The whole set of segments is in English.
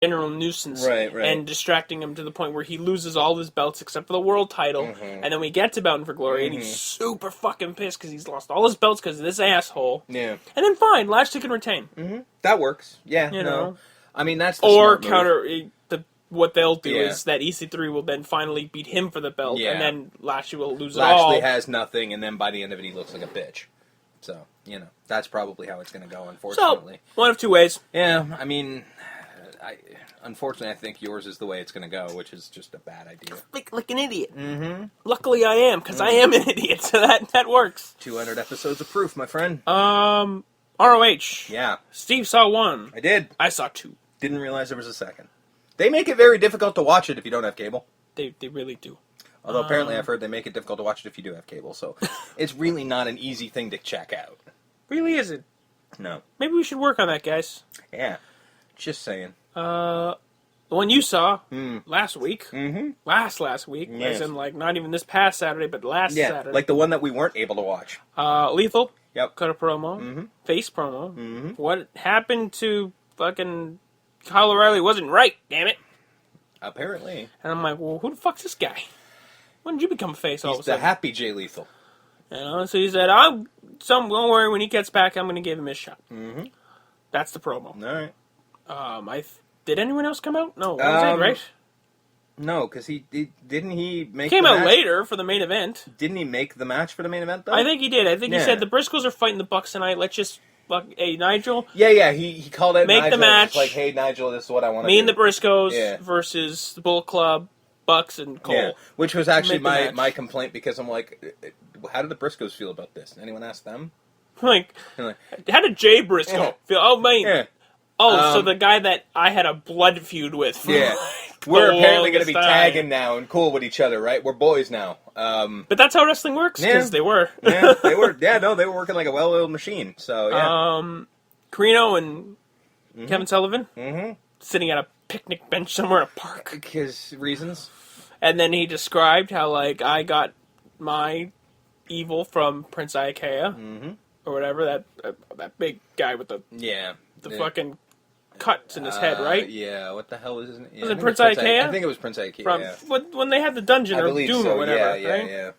general nuisance Right. and distracting him to the point where he loses all his belts except for the world title. Mm-hmm. And then we get to Bound for Glory and he's super fucking pissed because he's lost all his belts because of this asshole. Yeah. And then fine, Lashley can retain. Mm-hmm. That works. Yeah. You know. I mean, that's the Or smart move. counter... What they'll do Yeah. is that EC3 will then finally beat him for the belt, Yeah. and then Lashley will lose it all. Lashley has nothing, and then by the end of it, he looks like a bitch. So, that's probably how it's going to go, unfortunately. So, one of two ways. Yeah, I mean, unfortunately, I think yours is the way it's going to go, which is just a bad idea. Like an idiot. Mm-hmm. Luckily, I am, because I am an idiot, so that works. 200 episodes of proof, my friend. ROH. Yeah. Steve saw one. I did. I saw two. Didn't realize there was a second. They make it very difficult to watch it if you don't have cable. They really do. Although apparently I've heard they make it difficult to watch it if you do have cable, so it's really not an easy thing to check out. Really isn't. No. Maybe we should work on that, guys. Yeah. Just saying. The one you saw last week. Mm-hmm. Last week. Yes. As in, like, not even this past Saturday, but last Saturday. Like the one that we weren't able to watch. Lethal. Yep. Cut a promo. Mm-hmm. Face promo. Mm-hmm. What happened to fucking Kyle O'Reilly wasn't right, damn it. Apparently. And I'm like, well, who the fuck's this guy? When did you become a face all of He's a the sudden? happy Jay Lethal. So he said, don't worry, when he gets back, I'm going to give him his shot. Mm-hmm. That's the promo. All right. Did anyone else come out? No, that was it, right? No, because didn't he make Came the out match? later for the main event. Didn't he make the match for the main event, though? I think he did. I think he Yeah. said the Briscoes are fighting the Bucks tonight. Let's just hey, Nigel, Yeah, he called out Make the Nigel. match. It's like, hey, Nigel, this is what I want to do. me and the Briscoes Yeah. versus the Bullet Club, Bucks, and Cole. Yeah, which was actually Make the match. my complaint, because I'm like, how did the Briscoes feel about this? Anyone ask them? Like, I'm like, how did Jay Briscoe Yeah. feel? Oh, man. yeah. Oh, so the guy that I had a blood feud with. For Yeah. like We're the apparently going to longest be time. tagging now and cool with each other, right? We're boys now. But that's how wrestling works, because Yeah. they were. Yeah, they were. Yeah, no, they were working like a well-oiled machine. So yeah. Carino and Kevin Sullivan Mm-hmm. sitting at a picnic bench somewhere in a park. Because reasons. And then he described how, like, I got my evil from Prince Iaukea, or whatever, that big guy with the Yeah. fucking cuts in his head, right? Yeah. What the hell is his name? Yeah, Was I it think Prince Prince Iaukea? I think it was Prince Iaukea. From Yeah. when they had the dungeon I or believe Doom so. or whatever, yeah, right? yeah.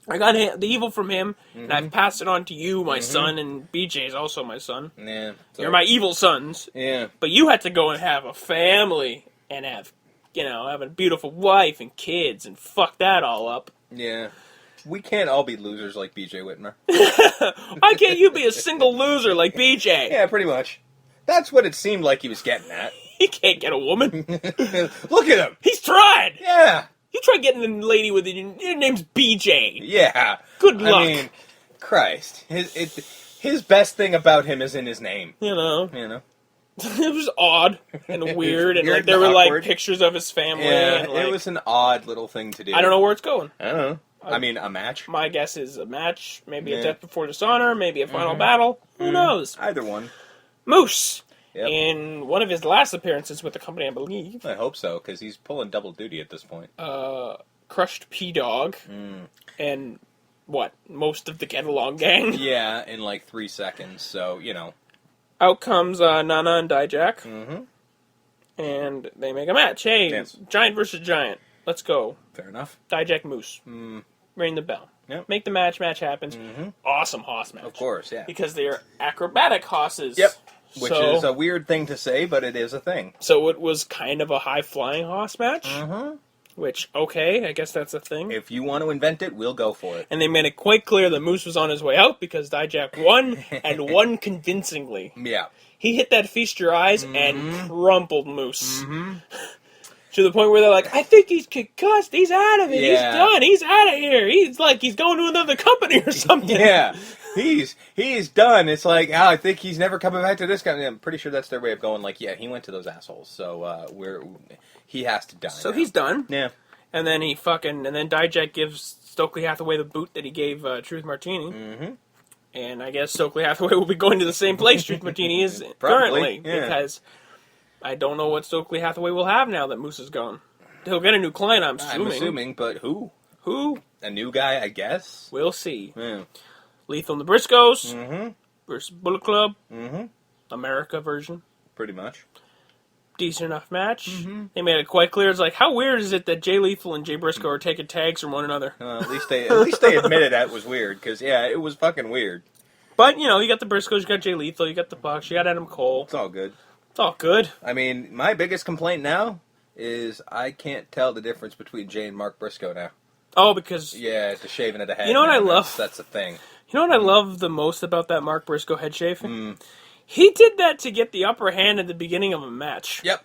I got the evil from him, and I've passed it on to you, my son, and BJ is also my son. Yeah. So, You're my evil sons, Yeah. but you had to go and have a family and have a beautiful wife and kids and fuck that all up. Yeah. We can't all be losers like BJ Whitmer. Why can't you be a single loser like BJ? Yeah, pretty much. That's what it seemed like he was getting at. He can't get a woman. Look at him. He's tried. Yeah. You try getting a lady with your name's BJ. Yeah. Good luck. I mean, Christ. His best thing about him is in his name. You know, You know? it was odd and weird, and Weird like there and were like awkward. pictures of his family. Yeah, and, like, it was an odd little thing to do. I don't know where it's going. I don't know. I mean, a match? My guess is a match, maybe a Yeah. death before dishonor, maybe a final battle. Who knows? Either one. Moose, Yep. in one of his last appearances with the company, I believe, I hope so, because he's pulling double duty at this point. crushed P-Dog, and most of the Get Along gang. Yeah, in like 3 seconds, so, you know. Out comes Nana and Dijak, Mm-hmm. and they make a match. Hey, Yes. Giant versus Giant. Let's go. Fair enough. Dijak Moose. Ring the bell. Yep. Make the match. Match happens. Awesome hoss match. Of course, yeah. Because they are acrobatic hosses. Yep. Which So- is a weird thing to say, but it is a thing. So it was kind of a high-flying hoss match. Which, okay, I guess that's a thing. If you want to invent it, we'll go for it. And they made it quite clear that Moose was on his way out because Dijak won, and won convincingly. Yeah. He hit that feast your eyes and crumpled Moose. To the point where they're like, I think he's concussed, he's out of it, he's Yeah. done, he's out of here. He's going to another company or something. Yeah. He's done. It's like, I think he's never coming back to this company. I'm pretty sure that's their way of going, like, yeah, he went to those assholes, so he has to die. So now. he's done. Yeah. And then and then Dijak gives Stokely Hathaway the boot that he gave Truth Martini. Mm-hmm. And I guess Stokely Hathaway will be going to the same place Truth Martini is Probably, currently. yeah. Because I don't know what Stokely Hathaway will have now that Moose is gone. He'll get a new client, I'm assuming. I'm assuming, but who? Who? A new guy, I guess? We'll see. Yeah. Lethal and the Briscoes Mm-hmm. versus Bullet Club. Mm-hmm. America version. Pretty much. decent enough match. They made it quite clear. It's like, how weird is it that Jay Lethal and Jay Briscoe are taking tags from one another? At least they admitted that was weird, because, yeah, it was fucking weird. But, you know, you got the Briscoes, you got Jay Lethal, you got the Bucks, you got Adam Cole. It's all good. It's all good. I mean, my biggest complaint now is I can't tell the difference between Jay and Mark Briscoe now. Oh, because... Yeah, it's the shaving of the head. You know what man. I love? That's the thing. You know what I love the most about that Mark Briscoe head shaving? He did that to get the upper hand at the beginning of a match. Yep.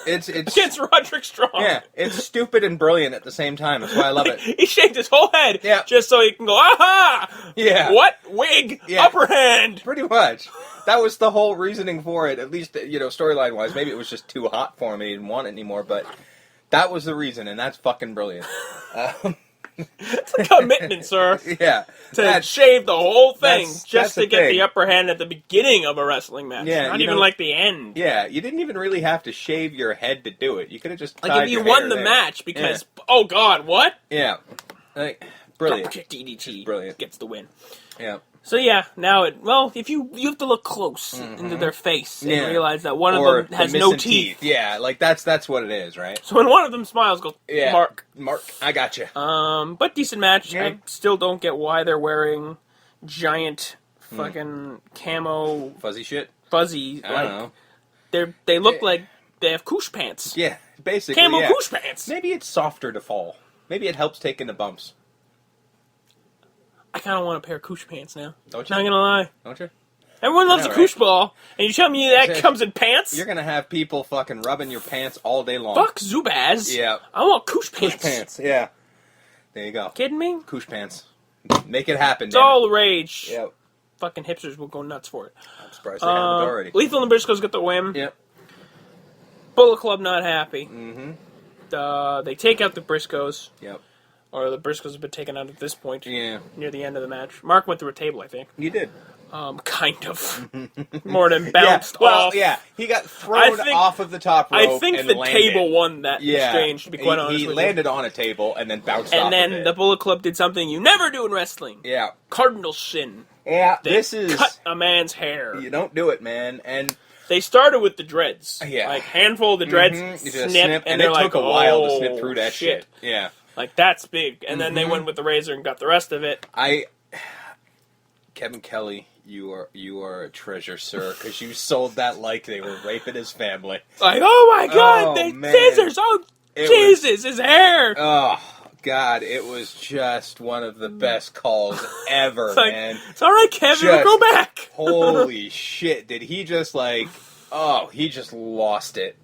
It's Against Roderick Strong. Yeah, it's stupid and brilliant at the same time. That's why I love it. He shaved his whole head Yeah. just so he can go, aha! Yeah. What? Wig? Yeah. Upper hand! Pretty much. That was the whole reasoning for it, at least, you know, storyline-wise. Maybe it was just too hot for him and he didn't want it anymore, but that was the reason, and that's fucking brilliant. It's a commitment, sir. Yeah. To shave the whole thing that's just to the get thing. the upper hand at the beginning of a wrestling match. Yeah, Not you even know- like the end. Yeah, you didn't even really have to shave your head to do it. You could have just Like tied if you your won hair the there. match because, oh god, what? Yeah. Like, brilliant. DDT Brilliant. gets the win. Yeah. So yeah, now if you have to look close into their face and Yeah. realize that one Or of them has the no missing teeth. Yeah, like that's what it is, right? So when one of them smiles, go Yeah. Mark. Mark, I got you. But decent match. Yeah. I still don't get why they're wearing giant fucking camo Fuzzy shit. fuzzy. I don't know. They look like they have koosh pants. Yeah, basically. Camo yeah. koosh pants. Maybe it's softer to fall. Maybe it helps taking the bumps. I kind of want a pair of koosh pants now. Don't you? Not gonna lie. Don't you? Everyone loves Yeah, a right. koosh ball, and you tell me that You're comes in pants? You're gonna have people fucking rubbing your pants all day long. Fuck Zubaz. Yeah. I want koosh pants. Koosh pants. Yeah. There you go. Kidding me? Koosh pants. Make it happen. It's all the rage. Yep. Fucking hipsters will go nuts for it. I'm surprised they haven't already. Lethal and the Briscoes get the win. Yep. Bullet Club not happy. Mm-hmm. They take out the Briscoes, Yep. or the Briscoes have been taken out at this point. Yeah. Near the end of the match. Mark went through a table, I think. You did. Kind of. More than bounced Well, off. yeah. He got thrown off of the top rope. I think and the landed. table won that exchange, to be quite honest He with landed on a table and then bounced you. off And then of it. the Bullet Club did something you never do in wrestling. Yeah. Cardinal sin. Yeah. They This is. cut a man's hair. You don't do it, man. And They started with the dreads. Yeah. Like, handful of the dreads, you snip, just and and they're it like, took a while to "Oh, snip through that shit. Yeah. Like, that's big. And then they went with the razor and got the rest of it. Kevin Kelly, you are a treasure, sir, because you sold that like they were raping his family. Like, oh my god, Oh, they man. scissors! Oh, It Jesus, his hair! Oh, God, it was just one of the best calls ever, It's like, man. it's alright, Kevin, we'll go back! Holy shit, did he just he just lost it.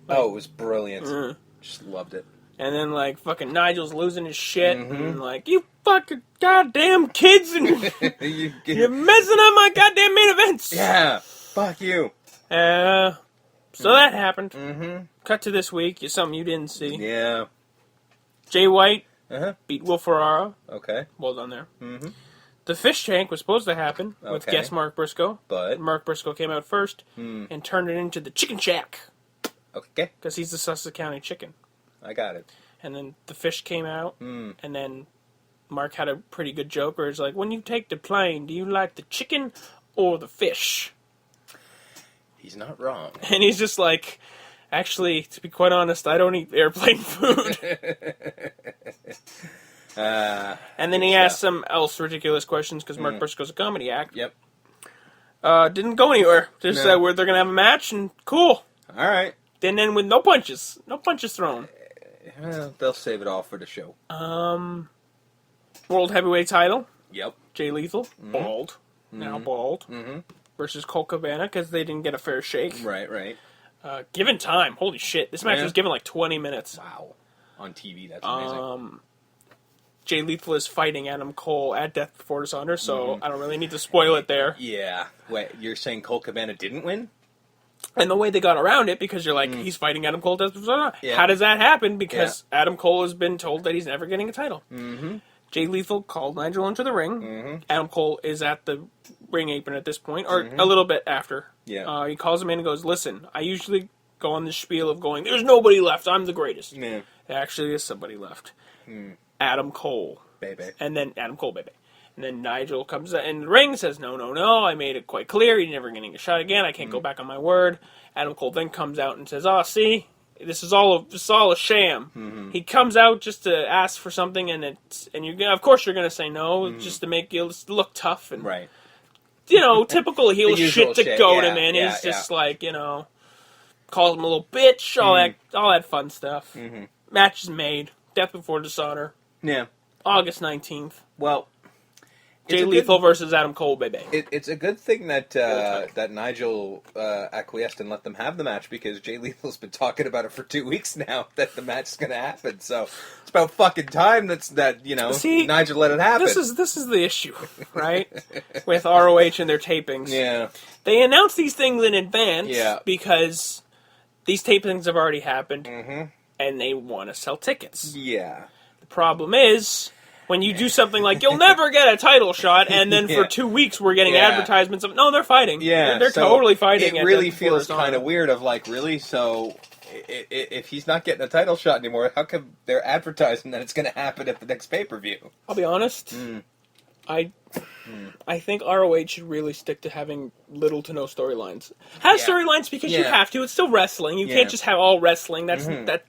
Oh, it was brilliant. Just loved it. And then, like, fucking Nigel's losing his shit, and like, you fucking goddamn kids, and you're messing up my goddamn main events! Yeah, fuck you. So that happened. Mm-hmm. Cut to this week, something you didn't see. Yeah. Jay White Uh-huh. beat Will Ferrara. Okay. Well done there. Mm-hmm. The fish tank was supposed to happen with Okay. guest Mark Briscoe. But? Mark Briscoe came out first and turned it into the Chicken Shack. Okay. Because he's the Sussex County Chicken. I got it. And then the fish came out, and then Mark had a pretty good joke where it's like, when you take the plane, do you like the chicken or the fish? He's not wrong. And he's just like, actually, to be quite honest, I don't eat airplane food. And then he asked some else ridiculous questions because Mark Briscoe's a comedy act. Yep. Didn't go anywhere. Just No. said where they're going to have a match, and cool. All right. Didn't end with no punches. No punches thrown. Well, they'll save it all for the show. World Heavyweight title. Yep. Jay Lethal. Bald. Now bald. Versus Colt Cabana because they didn't get a fair shake. Right. Given time. Holy shit. This match Yeah. was given like 20 minutes. Wow. On TV, that's amazing. Jay Lethal is fighting Adam Cole at Death Before Dishonor, so I don't really need to spoil it there. Yeah. Wait, you're saying Colt Cabana didn't win? And the way they got around it, because you're like, he's fighting Adam Cole at Death Before Dishonor. Yeah. How does that happen? Because Adam Cole has been told that he's never getting a title. Mm-hmm. Jay Lethal called Nigel into the ring. Mm-hmm. Adam Cole is at the ring apron at this point, or a little bit after. Yeah. He calls him in and goes, listen, I usually go on this spiel of going, there's nobody left, I'm the greatest. Yeah. There actually is somebody left. Adam Cole. Baby. And then Adam Cole, baby. And then Nigel comes in the ring, says, no, I made it quite clear, you're never getting a shot again, I can't go back on my word. Adam Cole then comes out and says, see, this is all a sham. He comes out just to ask for something, and of course you're going to say no, just to make you look tough. And, Right. Typical heel shit to goad him in. He's just like, calls him a little bitch, all that fun stuff. Match is made. Death Before Dishonor. Yeah. August 19th. Well, Jay Lethal versus Adam Cole, baby. It's a good thing that that Nigel acquiesced and let them have the match, because Jay Lethal's been talking about it for 2 weeks now that the match is going to happen. So it's about fucking time See, Nigel let it happen. This is the issue, right? With ROH and their tapings. Yeah. They announce these things in advance Yeah. because these tapings have already happened, and they want to sell tickets. Yeah. The problem is, when you do something like, you'll never get a title shot, and then for 2 weeks we're getting advertisements of, no, they're fighting. Yeah. They're totally fighting. It really feels kind of weird of like, really? So if he's not getting a title shot anymore, how come they're advertising that it's going to happen at the next pay-per-view? I'll be honest. I think ROH should really stick to having little to no storylines. Have storylines because you have to. It's still wrestling. You can't just have all wrestling. That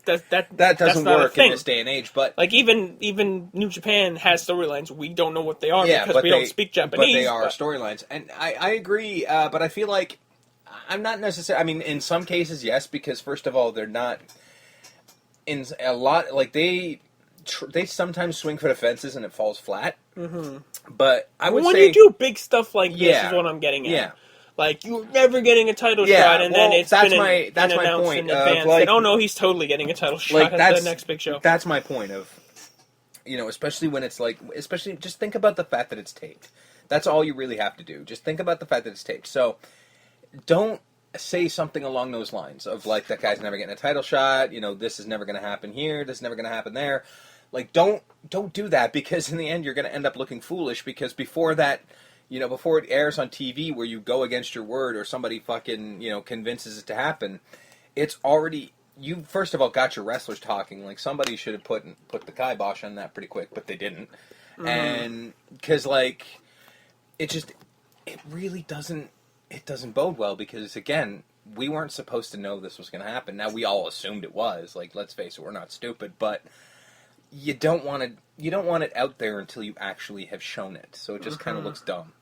doesn't work in this day and age. But like even New Japan has storylines. We don't know what they are because we don't speak Japanese. But they are storylines, and I agree. But I feel like I'm not necessarily. I mean, in some cases, yes, because first of all, they're not in a lot. Like they sometimes swing for the fences and it falls flat. But I would say when you do big stuff like this is what I'm getting at. Yeah. Like, you're never getting a title shot, and then it's that's been my announced point in advance. like, oh no, he's totally getting a title shot at the next big show. That's my point of, especially when it's like, just think about the fact that it's taped. That's all you really have to do. Just think about the fact that it's taped. So, don't say something along those lines of like, that guy's never getting a title shot, this is never going to happen here, this is never going to happen there. Like, don't do that, because in the end you're going to end up looking foolish, because before that, before it airs on TV where you go against your word or somebody fucking, convinces it to happen, it's already, you first of all got your wrestlers talking. Like, somebody should have put the kibosh on that pretty quick, but they didn't. And, because, like, it really doesn't bode well, because, again, we weren't supposed to know this was going to happen. Now, we all assumed it was. Like, let's face it, we're not stupid, but you don't want it out there until you actually have shown it. So it just kind of looks dumb.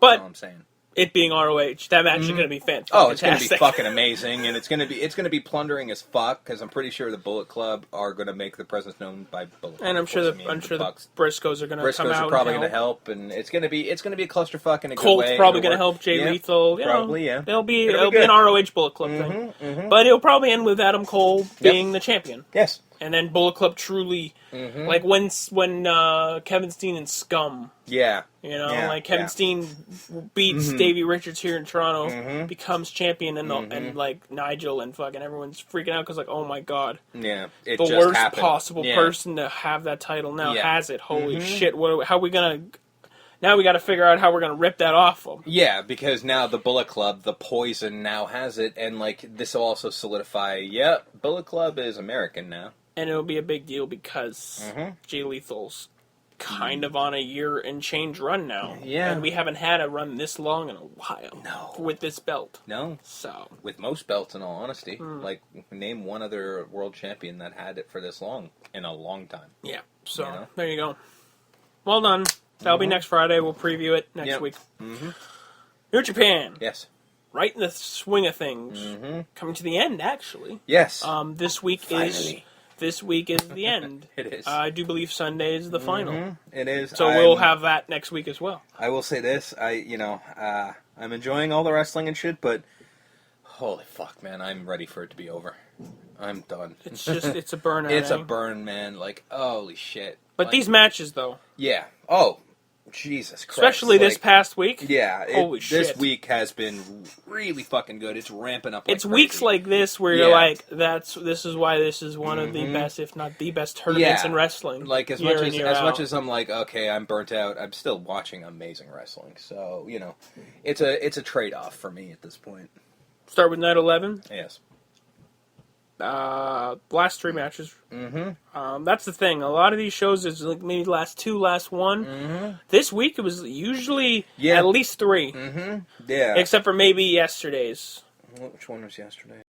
But that's all I'm saying. It being ROH, that match is going to be fantastic. Oh, it's going to be fucking amazing, and it's going to be plundering as fuck, because I'm pretty sure the Bullet Club are going to make their presence known by Bullet Club. And I'm sure the Briscoes are going to come out. Briscoes are probably going to help, and it's going to be a clusterfuck in a Colt's good way. Probably going to help Jay Lethal. Probably, yeah. It'll be an ROH Bullet Club thing, but it'll probably end with Adam Cole being the champion. Yes. And then Bullet Club truly, like when Kevin Steen and Scum. Yeah. Like Kevin Steen beats Davey Richards here in Toronto, becomes champion, and like Nigel and fucking everyone's freaking out because like, oh my god, the worst possible person to have that title now has it. Holy shit! How are we gonna? Now we got to figure out how we're gonna rip that off them. Yeah, because now the Bullet Club, the Poison, now has it, and like this will also solidify. Yep, Bullet Club is American now. And it'll be a big deal because Jay Lethal's kind of on a year and change run now. Yeah. And we haven't had a run this long in a while. No. With this belt. No. So. With most belts, in all honesty. Like, name one other world champion that had it for this long in a long time. Yeah. So, there you go. Well done. That'll be next Friday. We'll preview it next week. New Japan. Yes. Right in the swing of things. Coming to the end, actually. Yes. This week Finally. This week is the end. It is. I do believe Sunday is the final. It is. So we'll have that next week as well. I will say this. I'm enjoying all the wrestling and shit, but holy fuck, man, I'm ready for it to be over. I'm done. It's a burnout. It's a burn, man. Like, holy shit. But these matches, though. Yeah. Oh, Jesus Christ. Especially this past week. Yeah. Holy shit. This week has been really fucking good. It's ramping up like It's crazy. weeks like this where you're like, this is why this is one of the best, if not the best tournaments in wrestling. Like, as much as I'm like, okay, I'm burnt out, I'm still watching amazing wrestling. So, it's a trade-off for me at this point. Start with Night 11. Yes. last 3 matches. Mm-hmm. That's the thing. A lot of these shows is like maybe last 2, last 1. Mm-hmm. This week it was usually Yeah. at least 3, Mm-hmm. Yeah. except for maybe yesterday's. Which one was yesterday?